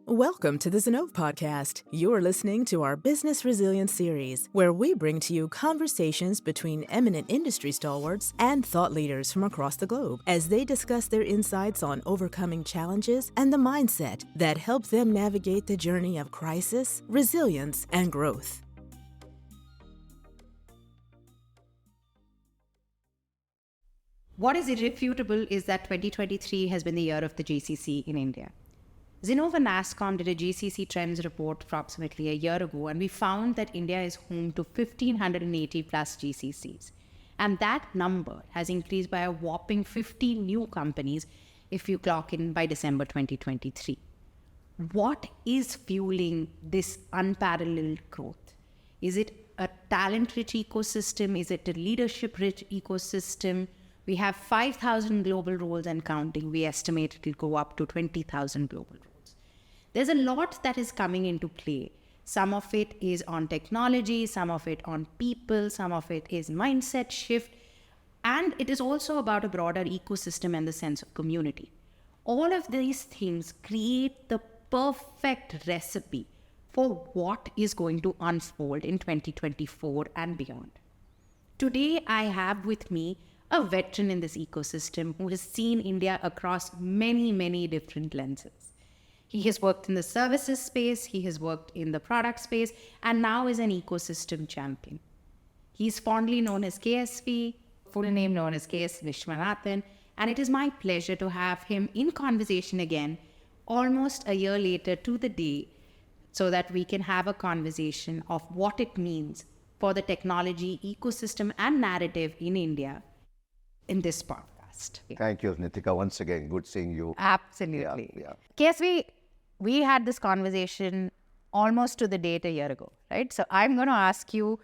Welcome to the Zinnov podcast. You're listening to our Business Resilience series, where we bring to you conversations between eminent industry stalwarts and thought leaders from across the globe as they discuss their insights on overcoming challenges and the mindset that help them navigate the journey of crisis, resilience, and growth. What is irrefutable is that 2023 has been the year of the GCC in India. Zinnov and Nasscom did a GCC trends report approximately a year ago, and we found that India is home to 1,580 plus GCCs. And that number has increased by a whopping 50 new companies if you clock in by December 2023. What is fueling this unparalleled growth? Is it a talent-rich ecosystem? Is it a leadership-rich ecosystem? We have 5,000 global roles and counting. We estimate it will go up to 20,000 global roles. There's a lot that is coming into play. Some of it is on technology, some of it on people, some of it is mindset shift, and it is also about a broader ecosystem and the sense of community. All of these things create the perfect recipe for what is going to unfold in 2024 and beyond. Today, I have with me a veteran in this ecosystem who has seen India across many, many different lenses. He has worked in the services space, he has worked in the product space, and now is an ecosystem champion. He's fondly known as KSV, full name known as KS Viswanathan, and it is my pleasure to have him in conversation again, almost a year later to the day, so that we can have a conversation of what it means for the technology ecosystem and narrative in India in this podcast. Thank you, Nitika. Once again, good seeing you. Absolutely. Yeah. KSV, we had this conversation almost to the date a year ago, right? So I'm going to ask you,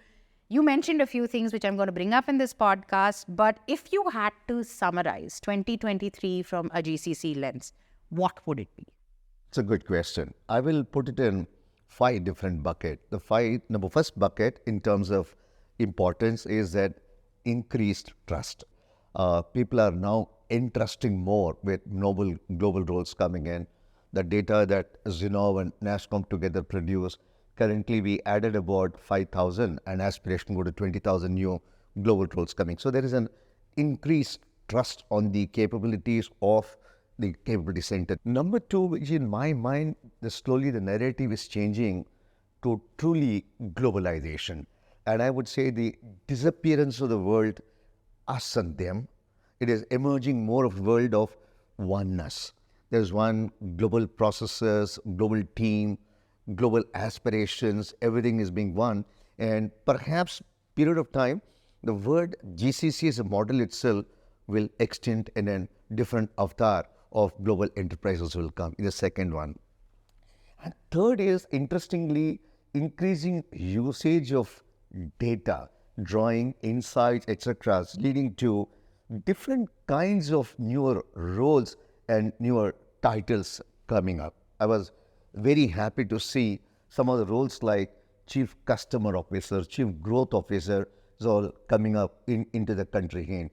you mentioned a few things which I'm going to bring up in this podcast, but if you had to summarize 2023 from a GCC lens, what would it be? It's a good question. I will put it in 5 different buckets. The first bucket in terms of importance is that increased trust. People are now entrusting more with noble global roles coming in. The data that Zinnov and Nasscom together produce, currently we added about 5,000 and aspiration go to 20,000 new global roles coming. So there is an increased trust on the capabilities of the capability center. Number 2, which in my mind, slowly the narrative is changing to truly globalization. And I would say the disappearance of the world, us and them. It is emerging more of a world of oneness. There's one global processes, global team, global aspirations, everything is being one. And perhaps period of time, the word GCC as a model itself will extend in a different avatar of global enterprises will come in the second one. And third is, interestingly, increasing usage of data, drawing insights, etc., leading to different kinds of newer roles and newer titles coming up. I was very happy to see some of the roles like Chief Customer Officer, Chief Growth Officer is all coming up into the country here.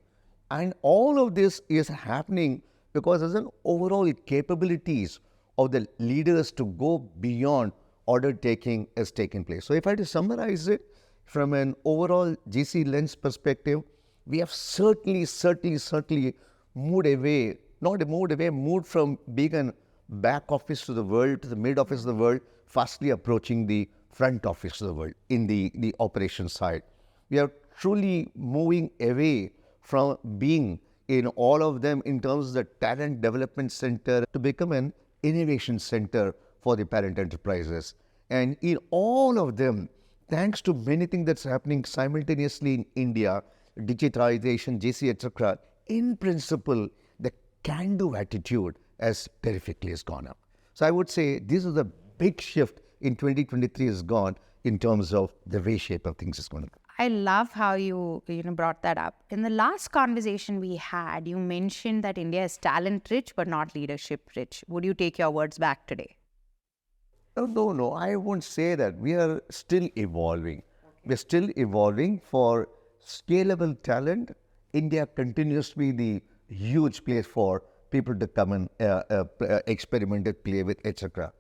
And all of this is happening because there's an overall capabilities of the leaders to go beyond order taking has taken place. So if I had to summarize it from an overall GC lens perspective, we have certainly moved from being a back office to the world to the mid office of the world, fastly approaching the front office of the world in the operations side. We are truly moving away from being in all of them in terms of the talent development center to become an innovation center for the parent enterprises. And in all of them, thanks to many things that's happening simultaneously in India, digitalization, GC, etc., in principle, the can-do attitude has terrifically has gone up. So I would say this is a big shift in 2023 has gone in terms of the way shape of things is going to go. I love how you brought that up. In the last conversation we had, you mentioned that India is talent-rich but not leadership-rich. Would you take your words back today? No, I won't say that. We are still evolving. We're still evolving for scalable talent. India continues to be the huge place for people to come and experiment and play with, etc.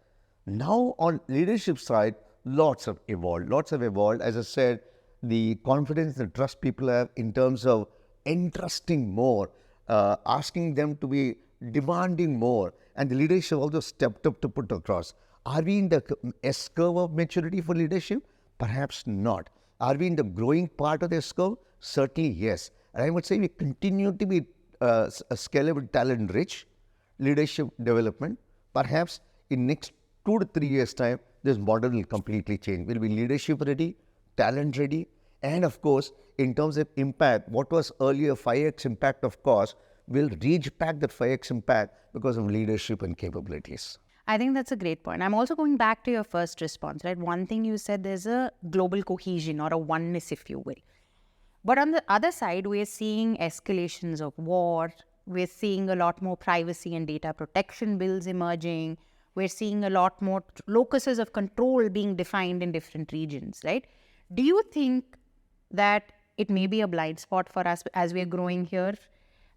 Now on leadership side, lots have evolved. As I said, the confidence, the trust people have in terms of entrusting more, asking them to be demanding more, and the leadership also stepped up to put across. Are we in the S curve of maturity for leadership? Perhaps not. Are we in the growing part of the S curve? Certainly yes. And I would say we continue to be a scalable, talent rich leadership development. Perhaps in next 2 to 3 years time, this model will completely change. We'll be leadership ready, talent ready, and of course, in terms of impact, what was earlier 5x impact of cost will reach back that 5x impact because of leadership and capabilities. I think that's a great point. I'm also going back to your first response, right? One thing you said, there's a global cohesion or a oneness, if you will. But on the other side, we're seeing escalations of war. We're seeing a lot more privacy and data protection bills emerging. We're seeing a lot more locuses of control being defined in different regions, right? Do you think that it may be a blind spot for us as we're growing here?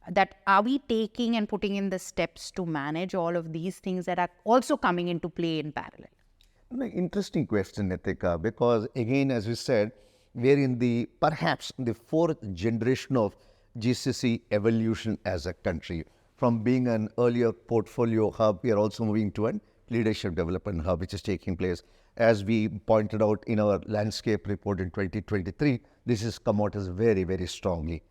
That are we taking and putting in the steps to manage all of these things that are also coming into play in parallel? Interesting question, Nitika, because again, as we said, we're in perhaps the fourth generation of GCC evolution as a country. From being an earlier portfolio hub, we are also moving to a leadership development hub, which is taking place. As we pointed out in our landscape report in 2023, this has come out as very, very strongly.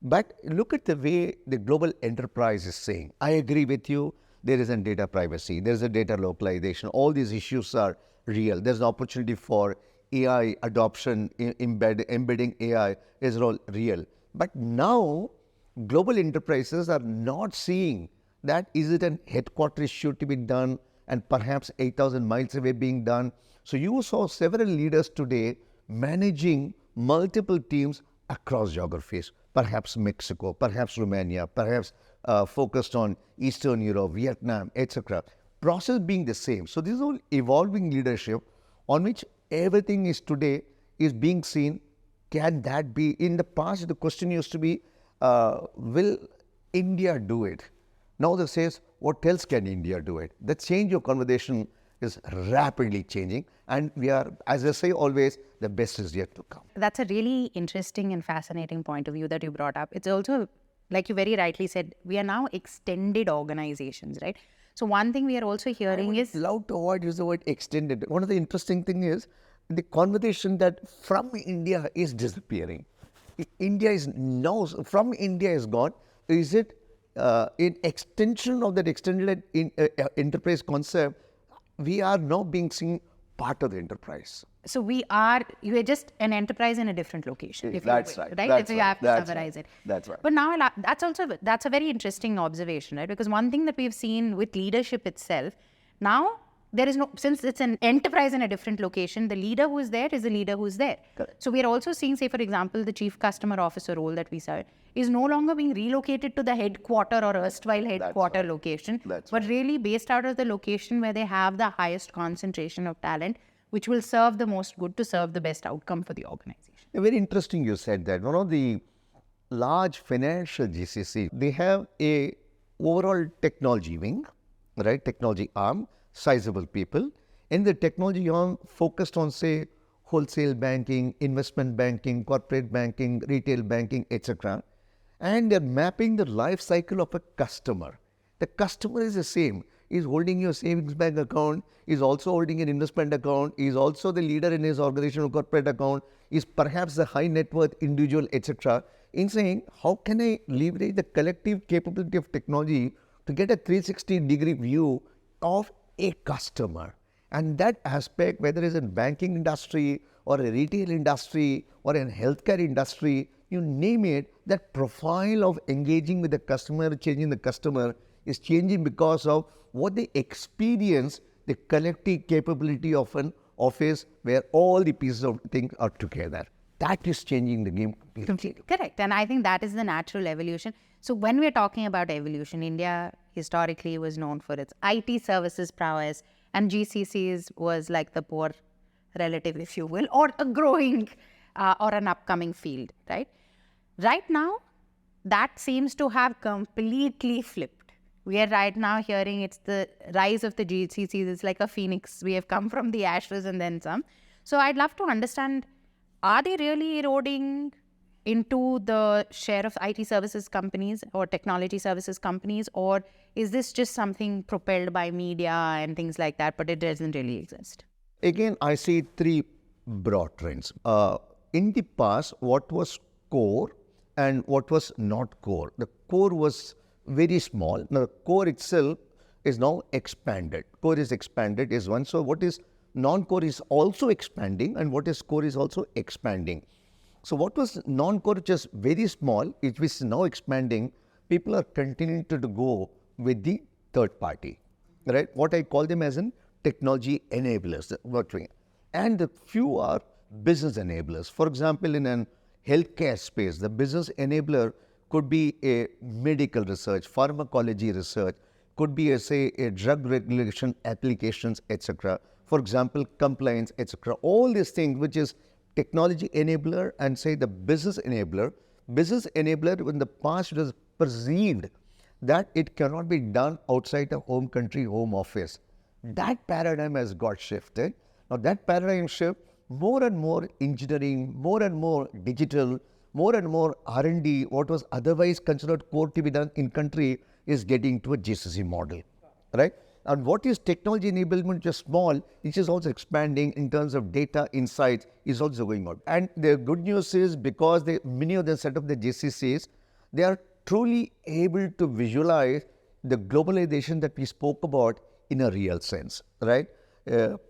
But look at the way the global enterprise is saying. I agree with you. There is a data privacy. There is a data localization. All these issues are real. There's an opportunity for AI adoption, embedding AI is all real. But now, global enterprises are not seeing that is it a headquarter issue to be done and perhaps 8,000 miles away being done. So you saw several leaders today managing multiple teams across geographies, perhaps Mexico, perhaps Romania, perhaps focused on Eastern Europe, Vietnam, etc. Process being the same. So this is all evolving leadership on which everything is today is being seen. Can that be? In the past, the question used to be, will India do it? Now they says, what else can India do it? The change of conversation is rapidly changing, and we are, as I say always, the best is yet to come. That's a really interesting and fascinating point of view that you brought up. It's also, like you very rightly said, we are now extended organizations, right? So one thing we are also hearing is... Love to avoid use the word extended. One of the interesting thing is the conversation that from India is disappearing. India is now, from India is gone. Is it in extension of that extended enterprise concept? We are now being seen part of the enterprise. So you are just an enterprise in a different location. If That's you will, right. right? That's if you right. have to That's summarize right. it. That's right. But now that's a very interesting observation, right? Because one thing that we've seen with leadership itself, now there is no, since it's an enterprise in a different location, the leader who is there is the leader who is there. Correct. So we are also seeing, say, for example, the chief customer officer role that we saw is no longer being relocated to the headquarter or erstwhile headquarter location, but really based out of the location where they have the highest concentration of talent, which will serve the most good to serve the best outcome for the organization. Very interesting you said that. One of the large financial GCC, they have a overall technology wing, right? Technology arm, sizable people. And the technology arm focused on, say, wholesale banking, investment banking, corporate banking, retail banking, etc. And they're mapping the life cycle of a customer. The customer is the same. He's holding your savings bank account, he's also holding an investment account, he's also the leader in his organizational corporate account, is perhaps the high net worth individual, etc. In saying, how can I leverage the collective capability of technology to get a 360-degree view of a customer? And that aspect, whether it's in banking industry or a retail industry or in healthcare industry, you name it, that profile of engaging with the customer, changing the customer is changing because of what they experience, the collective capability of an office where all the pieces of things are together. That is changing the game completely. Correct. And I think that is the natural evolution. So when we're talking about evolution, India historically was known for its IT services prowess, and GCCs was like the poor relative, if you will, or a growing or an upcoming field, right? Right now, that seems to have completely flipped. We are right now hearing it's the rise of the GCCs. It's like a phoenix. We have come from the ashes and then some. So I'd love to understand, are they really eroding into the share of IT services companies or technology services companies, or is this just something propelled by media and things like that, but it doesn't really exist? Again, I see three broad trends. In the past, what was core and what was not core. The core was very small. Now, the core itself is now expanded. Core is expanded is one. So, what is non-core is also expanding, and what is core is also expanding. So, what was non-core, which is very small, which is now expanding, people are continuing to go with the third party, right? What I call them as in technology enablers, and the few are business enablers. For example, in an healthcare space, the business enabler could be a medical research, pharmacology research, could be a drug regulation applications, etc. For example, compliance, etc. All these things, which is technology enabler and say the business enabler. Business enabler, in the past it was perceived that it cannot be done outside a home country, home office. That paradigm has got shifted. Now that paradigm shift, more and more engineering, more and more digital, more and more R&D, what was otherwise considered core to be done in country is getting to a GCC model, right? And what is technology enablement, just small, which is also expanding in terms of data insights, is also going on. And the good news is because many of them set up the GCCs, they are truly able to visualize the globalization that we spoke about in a real sense, right?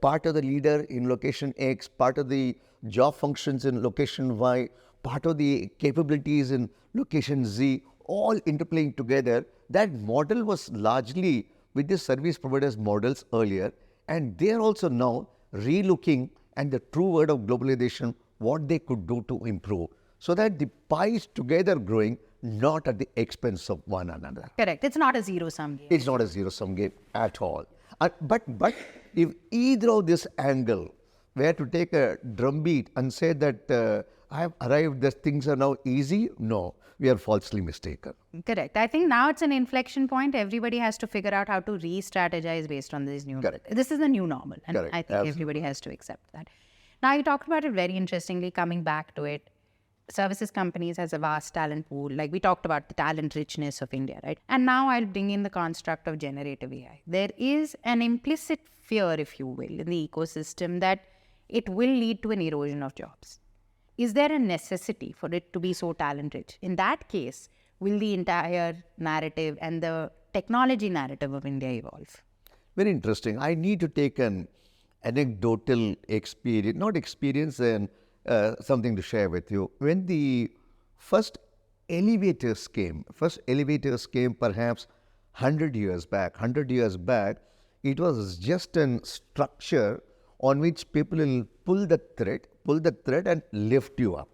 Part of the leader in location X, part of the job functions in location Y, part of the capabilities in location Z, all interplaying together. That model was largely with the service providers models earlier, and they are also now relooking at the true word of globalization, what they could do to improve, so that the pie is together growing, not at the expense of one another. Correct. It's not a zero-sum game. It's not a zero-sum game at all. But if either of this angle were to take a drumbeat and say that I have arrived, that things are now easy, no, we are falsely mistaken. Correct. I think now it's an inflection point. Everybody has to figure out how to re-strategize based on this new. Correct. This is the new normal, and Correct. I think Absolutely. everybody has to accept that. Now, you talked about it very interestingly, coming back to it. Services companies has a vast talent pool. Like we talked about the talent richness of India, right? And now I'll bring in the construct of generative AI. There is an implicit fear, if you will, in the ecosystem that it will lead to an erosion of jobs. Is there a necessity for it to be so talent rich? In that case, will the entire narrative and the technology narrative of India evolve? Very interesting. I need to take an anecdotal experience, not experience, and something to share with you. When the first elevators came perhaps 100 years back, it was just a structure on which people will pull the thread and lift you up.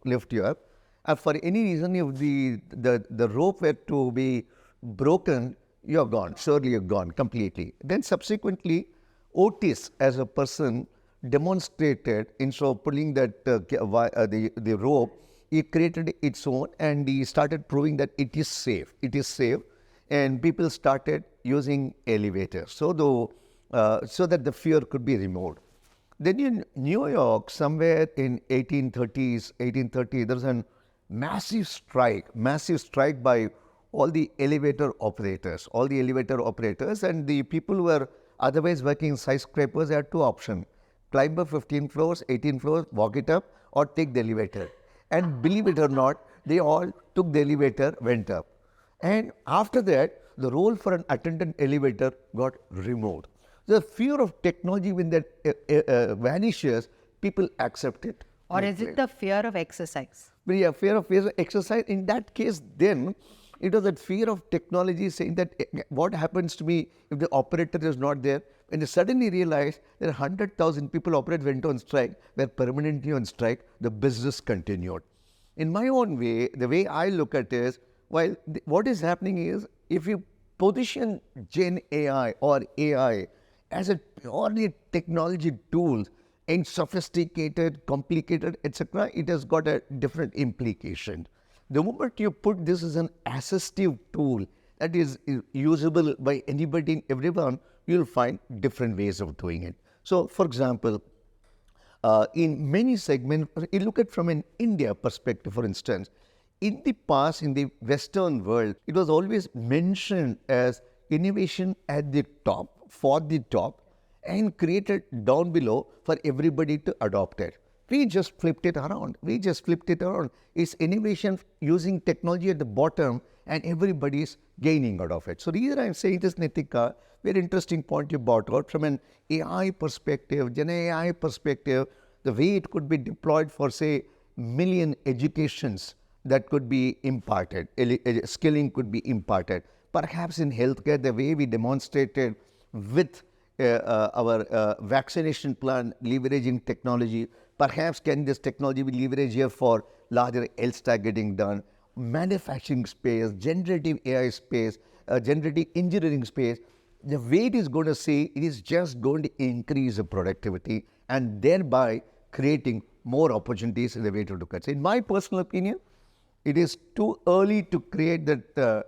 And for any reason, if the rope were to be broken, you're gone. Surely you're gone completely. Then subsequently, Otis as a person demonstrated, instead of pulling that the rope, he created its own, and he started proving that it is safe. And people started using elevators so that the fear could be removed. Then in New York, somewhere in 1830, there was a massive strike by all the elevator operators, and the people who were otherwise working in skyscrapers had two options: climb up 15 floors, 18 floors, walk it up, or take the elevator. And believe it or not, they all took the elevator, went up. And after that, the role for an attendant elevator got removed. The fear of technology, when that vanishes, people accept it. Or is it the fear of exercise? Yeah, fear of exercise. In that case, then it was that fear of technology, saying that what happens to me if the operator is not there? When they suddenly realized that 100,000 people went on strike, were permanently on strike, the business continued. In my own way, the way I look at it is, while what is happening is, if you position GenAI or AI as a purely technology tool and sophisticated, complicated, etc., it has got a different implication. The moment you put this as an assistive tool, that is usable by anybody and everyone, you'll find different ways of doing it. So, for example, in many segments, you look at from an India perspective, for instance, in the past, in the Western world, it was always mentioned as innovation at the top, for the top, and created down below for everybody to adopt it. We just flipped it around. It's innovation using technology at the bottom and everybody is gaining out of it. So the reason I'm saying this, Nitika, very interesting point you brought out from an AI perspective, GenAI perspective, the way it could be deployed for, say, million educations that could be imparted, skilling could be imparted. Perhaps in healthcare, the way we demonstrated with our vaccination plan, leveraging technology, perhaps can this technology be leveraged here for larger health stack getting done, manufacturing space, generative AI space, generative engineering space. The way it is going to say, it is just going to increase the productivity and thereby creating more opportunities in the way to look at it. In my personal opinion, it is too early to create that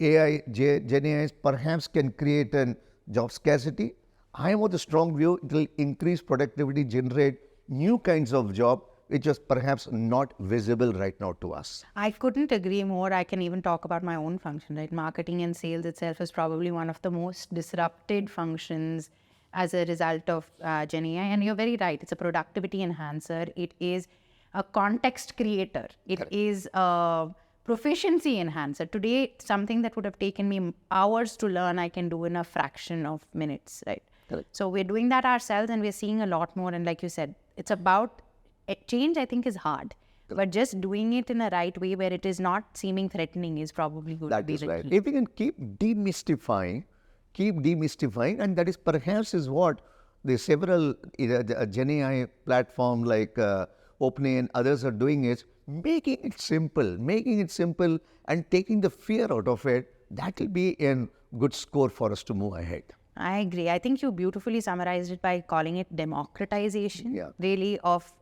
AI, GenAI perhaps can create a job scarcity. I am of the strong view it will increase productivity, generate new kinds of job, which is perhaps not visible right now to us. I couldn't agree more. I can even talk about my own function, right? Marketing and sales itself is probably one of the most disrupted functions as a result of Gen AI. And you're very right. It's a productivity enhancer. It is a context creator. It is a proficiency enhancer. Today, something that would have taken me hours to learn, I can do in a fraction of minutes, right? Correct. So we're doing that ourselves and we're seeing a lot more. And like you said, it's about change, I think, is hard. But just doing it in a right way where it is not seeming threatening is probably good. That is right. If we can keep demystifying, and that is perhaps is what the several Gen AI platform like OpenAI and others are doing is making it simple and taking the fear out of it. That will be a good score for us to move ahead. I agree. I think you beautifully summarized it by calling it democratization, really, of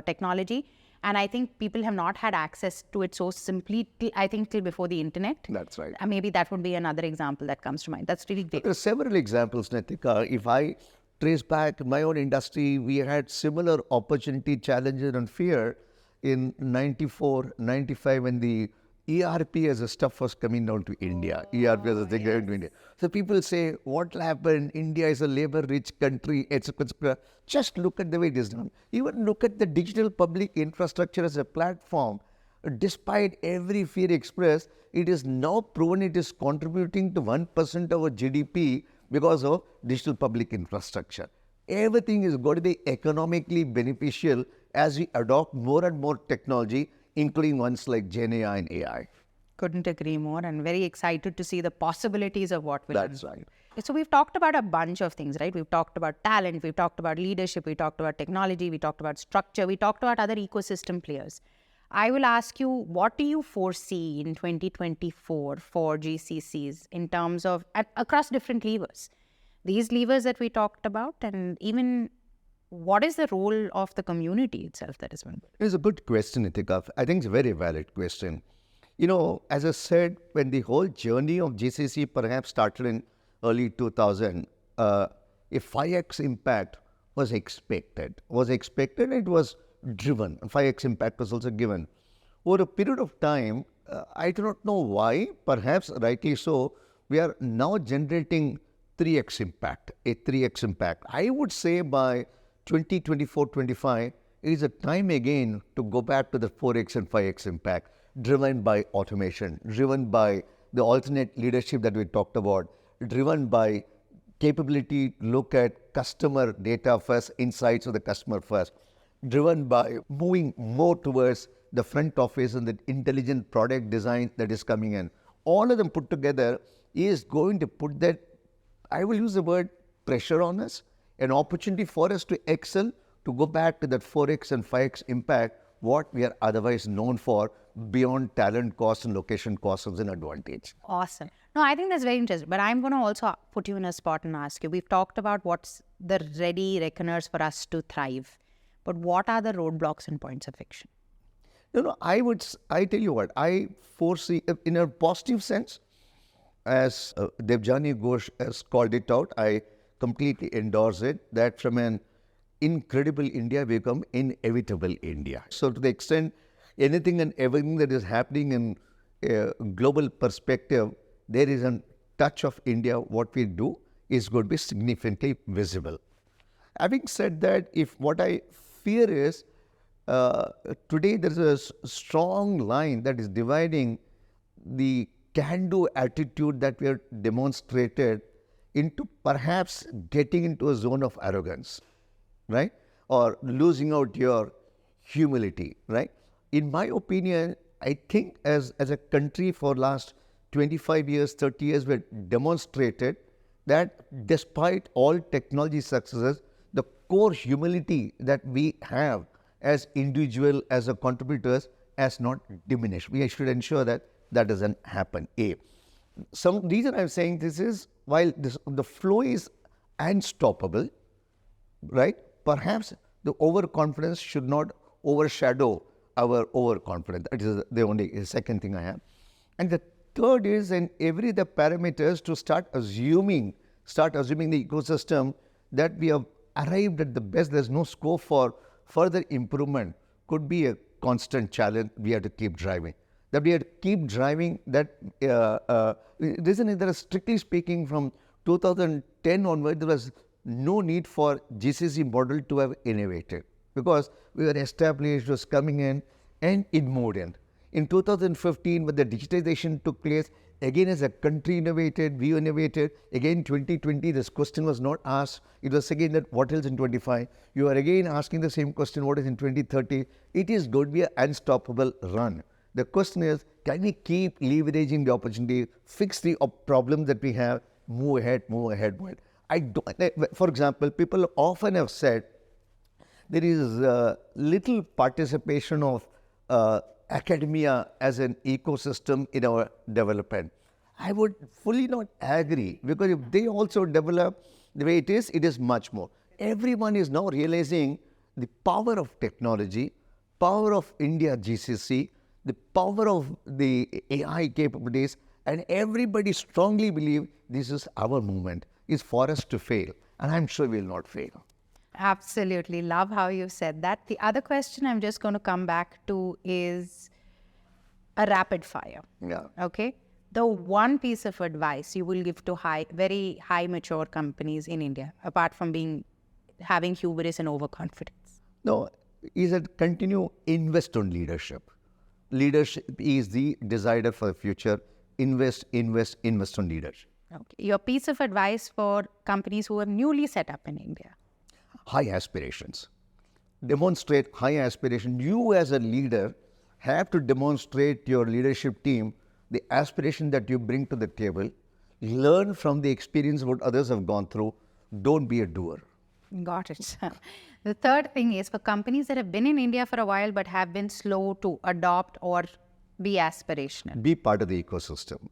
technology. And I think people have not had access to it so simply, till before the internet. That's right. And maybe that would be another example that comes to mind. That's really great. There are several examples, Nitika. If I trace back my own industry, we had similar opportunity, challenges and fear in 94, 95 when the ERP as a stuff was coming down to India. ERP as a thing coming to India. So people say, what will happen? India is a labor-rich country, etc., etc. Just look at the way it is done. Even look at the digital public infrastructure as a platform. Despite every fear expressed, it is now proven it is contributing to 1% of our GDP because of digital public infrastructure. Everything is going to be economically beneficial as we adopt more and more technology, including ones like GenAI and AI. Couldn't agree more, and very excited to see the possibilities of what will happen. That's right. So we've talked about a bunch of things, right? We've talked about talent, we've talked about leadership, we talked about technology, we talked about structure, we talked about other ecosystem players. I will ask you, what do you foresee in 2024 for GCCs in terms of, across different levers? These levers that we talked about, and even what is the role of the community itself that is involved? It's a good question, Nitika. I think it's a very valid question. You know, as I said, when the whole journey of GCC perhaps started in early 2000, a 5x impact was expected. It was driven. 5x impact was also given. Over a period of time, I do not know why, perhaps rightly so, we are now generating 3x impact, a 3x impact. I would say by 2024-25 is a time again to go back to the 4x and 5x impact, driven by automation, driven by the alternate leadership that we talked about, driven by capability to look at customer data first, insights of the customer first, driven by moving more towards the front office and the intelligent product design that is coming in. All of them put together is going to put that, I will use the word pressure on us, an opportunity for us to excel, to go back to that 4x and 5x impact, what we are otherwise known for beyond talent cost and location cost as an advantage. Awesome. No, I think that's very interesting. But I'm going to also put you in a spot and ask you, we've talked about what's the ready reckoners for us to thrive. But what are the roadblocks and points of friction? I tell you what, I foresee, in a positive sense, As Devjani Ghosh has called it out, I completely endorse it, that from an incredible India become inevitable India. So to the extent anything and everything that is happening in a global perspective, there is a touch of India. What we do is going to be significantly visible. Having said that, if what I fear is today there is a strong line that is dividing the can-do attitude that we have demonstrated into perhaps getting into a zone of arrogance, right? Or losing out your humility, right? In my opinion, I think as a country for last 25 years, 30 years, we've demonstrated that despite all technology successes, the core humility that we have as individual, as a contributors, has not diminished. We should ensure that that doesn't happen. Some reason I'm saying this is, while the flow is unstoppable, right? Perhaps the overconfidence should not overshadow our overconfidence. That is the only second thing I have. And the third is, in every the parameters to start assuming the ecosystem that we have arrived at the best, there's no scope for further improvement, could be a constant challenge we have to keep driving. That we have to keep driving that, reason is that strictly speaking from 2010 onward, there was no need for GCC model to have innovated because we were established, was coming in and it moved in. In 2015, when the digitization took place, again as a country innovated, we innovated. Again 2020, this question was not asked. It was again that what else in 25? You are again asking the same question, what is in 2030? It is going to be an unstoppable run. The question is, can we keep leveraging the opportunity, fix the problem that we have, move ahead. For example, people often have said there is little participation of academia as an ecosystem in our development. I would fully not agree, because if they also develop the way it is much more. Everyone is now realizing the power of technology, power of India GCC, the power of the AI capabilities, and everybody strongly believe this is our movement. It's for us to fail, and I'm sure we'll not fail. Absolutely. Love how you said that. The other question I'm just going to come back to is a rapid fire. Yeah. Okay. The one piece of advice you will give to very high mature companies in India, apart from having hubris and overconfidence? No, is that continue invest on leadership. Leadership is the decider for the future. Invest on leadership. Okay. Your piece of advice for companies who are newly set up in India? High aspirations. Demonstrate high aspiration. You as a leader have to demonstrate your leadership team the aspiration that you bring to the table. Learn from the experience what others have gone through. Don't be a doer. Got it. The third thing is for companies that have been in India for a while but have been slow to adopt or be aspirational. Be part of the ecosystem.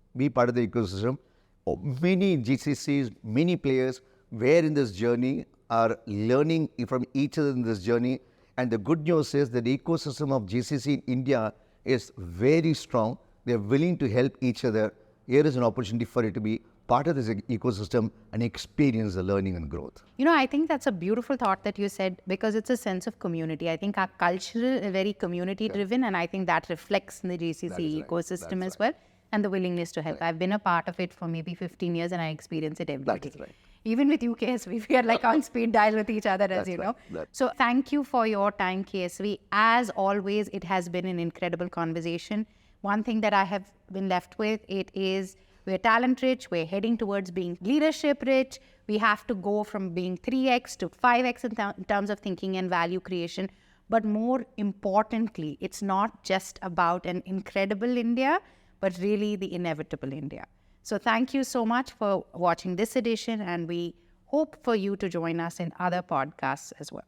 Many GCCs, many players were in this journey, are learning from each other in this journey. And the good news is that the ecosystem of GCC in India is very strong. They're willing to help each other. Here is an opportunity for you to be part of this ecosystem and experience the learning and growth. I think that's a beautiful thought that you said, because it's a sense of community. I think our culture is very community driven, and I think that reflects in the GCC ecosystem as well, and the willingness to help. I've been a part of it for maybe 15 years and I experience it every day. Right. Even with you, KSV, we are like on speed dial with each other, as you know. So thank you for your time, KSV. As always, it has been an incredible conversation. One thing that I have been left with, it is we're talent rich, we're heading towards being leadership rich. We have to go from being 3x to 5x in terms of thinking and value creation. But more importantly, it's not just about an incredible India, but really the inevitable India. So thank you so much for watching this edition, and we hope for you to join us in other podcasts as well.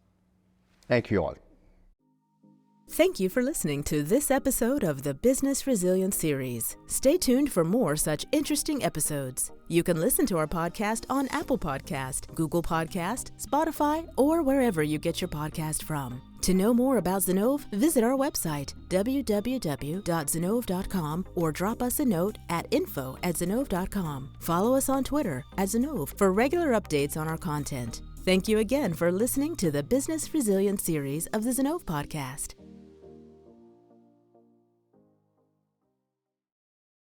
Thank you all. Thank you for listening to this episode of the Business Resilience Series. Stay tuned for more such interesting episodes. You can listen to our podcast on Apple Podcast, Google Podcast, Spotify, or wherever you get your podcast from. To know more about Zinnov, visit our website, www.zinnov.com, or drop us a note at info@zinnov.com. Follow us on Twitter @Zinnov for regular updates on our content. Thank you again for listening to the Business Resilience series of the Zinnov podcast.